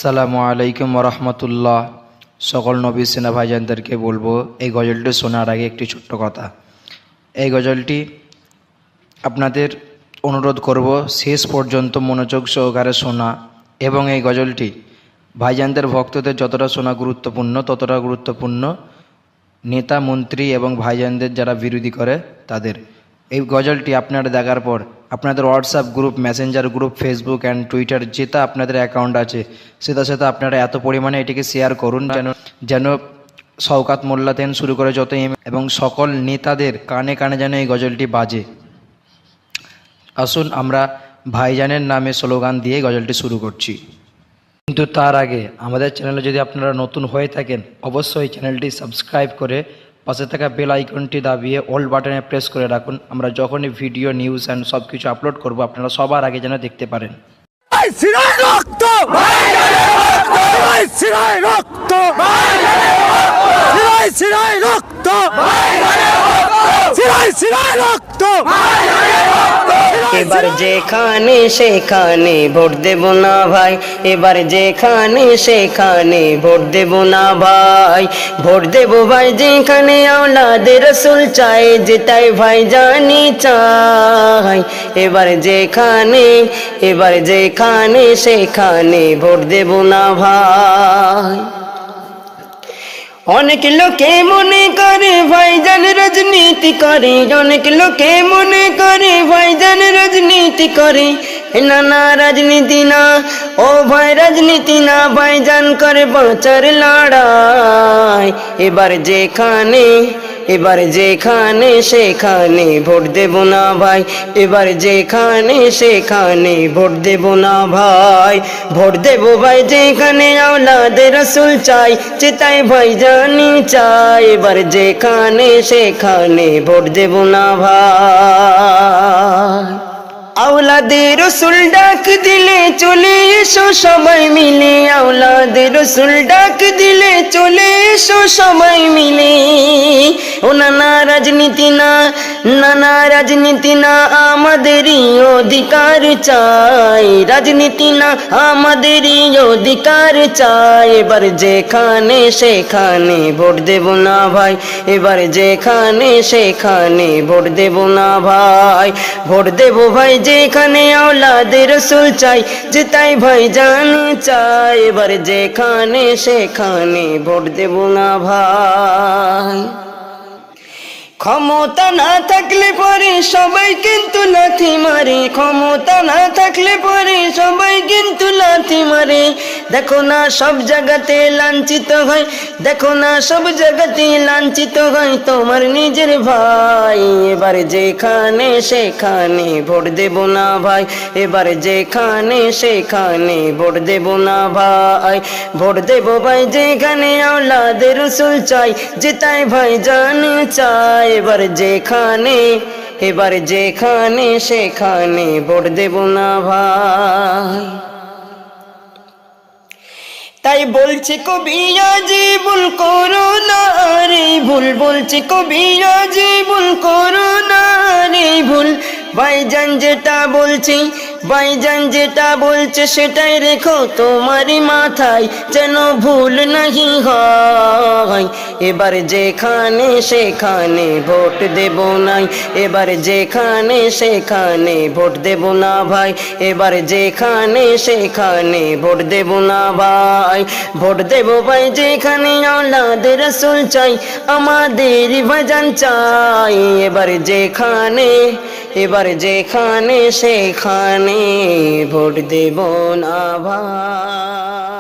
আসসালামু আলাইকুম ওরহমতুল্লাহ। সকল নবী সেনা ভাইজানদেরকে বলবো, এই গজলটি শোনার আগে একটি ছোট্ট কথা। এই গজলটি আপনাদের অনুরোধ করব শেষ পর্যন্ত মনোযোগ সহকারে শোনা, এবং এই গজলটি ভাইজানদের ভক্তদের যতটা শোনা গুরুত্বপূর্ণ ততটা গুরুত্বপূর্ণ নেতা মন্ত্রী এবং ভাইজানদের যারা বিরোধী করে তাদের। এই গজলটি আপনারা দেখার পর আপনাদের WhatsApp group, Messenger group, Facebook and Twitter যেটা আপনাদের অ্যাকাউন্ট আছে সেটা আপনারা এত পরিমাণে এটিকে শেয়ার করুন যেন শওকাত মোল্লা থেকে শুরু করে যত এবং সকল নেতাদের কানে কানে যেন এই গজলটি বাজে। আসুন আমরা ভাইজানের নামে স্লোগান দিয়ে গজলটি শুরু করছি। কিন্তু তার আগে আমাদের চ্যানেলে যদি আপনারা নতুন হয়ে থাকেন অবশ্যই চ্যানেলটি সাবস্ক্রাইব করে পাশে থাকা বেল আইকনটি দাবিয়ে অল বাটনে প্রেস করে রাখুন। আমরা যখনই ভিডিও, নিউজ অ্যান্ড সব কিছু আপলোড করব আপনারা সবার আগে যেন দেখতে পারেন। এবার যেখানে সেখানে ভোট দেব না ভাই, এবার যেখানে সেখানে ভোট দেব না ভাই, ভোট দেব ভাই যেখানে আওলাদে রাসূল চাই, যেটাই ভাই জানি চাই। এবার যেখানে সেখানে ভোট দেব না ভাই। অনেক লোকে মনে করে ভাইজান রাজনীতি করে, অনেক লোকে মনে করে ভাইজান রাজনীতি করে। না না, রাজনীতি না ও ভাই, রাজনীতি না, ভাইজান করে বাঁচার লড়াই। এবার যেখানে সেখানে ভোট দেব না ভাই, এবার যেখানে সেখানে ভোট দেব না ভাই, ভোট দেব ভাই যেখানে আওলাদে রাসূল চাই, যেটাই ভাই জানি চাই। এবার যেখানে সেখানে ভোট দেব না ভাই। আওলাদে রাসূল ডাক দিলে চলে এসো সবাই মিলে, আওলাদে রাসূল ডাক দিলে চলে এসো সবাই মিলে। ও নানা রাজনীতি না, নানা রাজনীতি না, আমাদেরই অধিকার চাই, রাজনীতি না আমাদেরই অধিকার চাই। এবার যেখানে সেখানে ভোট দেব না ভাই, এবার যেখানে সেখানে ভোট দেব না ভাই, ভোট দেব ভাই যেখানে আওলাদে রাসূল চাই, যেটাই ভাই জানি চাই। এবার যেখানে সেখানে ভোট দেব না ভাই। ক্ষমতা না থাকলে পরে সবাই কিন্তু লাথি মারে, ক্ষমতা না থাকলে পরে সবাই কিন্তু লাথি মারে। দেখো না সব জায়গাতে লাঞ্ছিত হয়, দেখো না সব জায়গাতে লাঞ্ছিত হয় তোমার নিজের ভাই। এবার যেখানে সেখানে ভোট দেব না ভাই, এবার যেখানে সেখানে ভোট দেব না ভাই, ভোট দেব ভাই যেখানে আওলাদে রাসূল চাই, যেটাই ভাই জানি চাই। এবার যেখানে সেখানে ভোট দেব না ভাই। তাই বলছে কবি আজ ভুল করো না রে ভুল, বলছে কবি আজ ভুল করো না রে ভুল। ভাইজান যেটা বলছি, ভাইজান যেটা বলছে সেটাই রেখো তোমারই মাথায়, যেন ভুল নাহি হয়। এবার যেখানে সেখানে ভোট দেব নাই, এবার যেখানে সেখানে ভোট দেব না ভাই, এবার যেখানে সেখানে ভোট দেব না ভাই, ভোট দেব ভাই যেখানে আওলাদে রাসূল চাই, আমাদের ভাইজান চাই। এবার যেখানে সেখানে ভোট দেব না ভাই।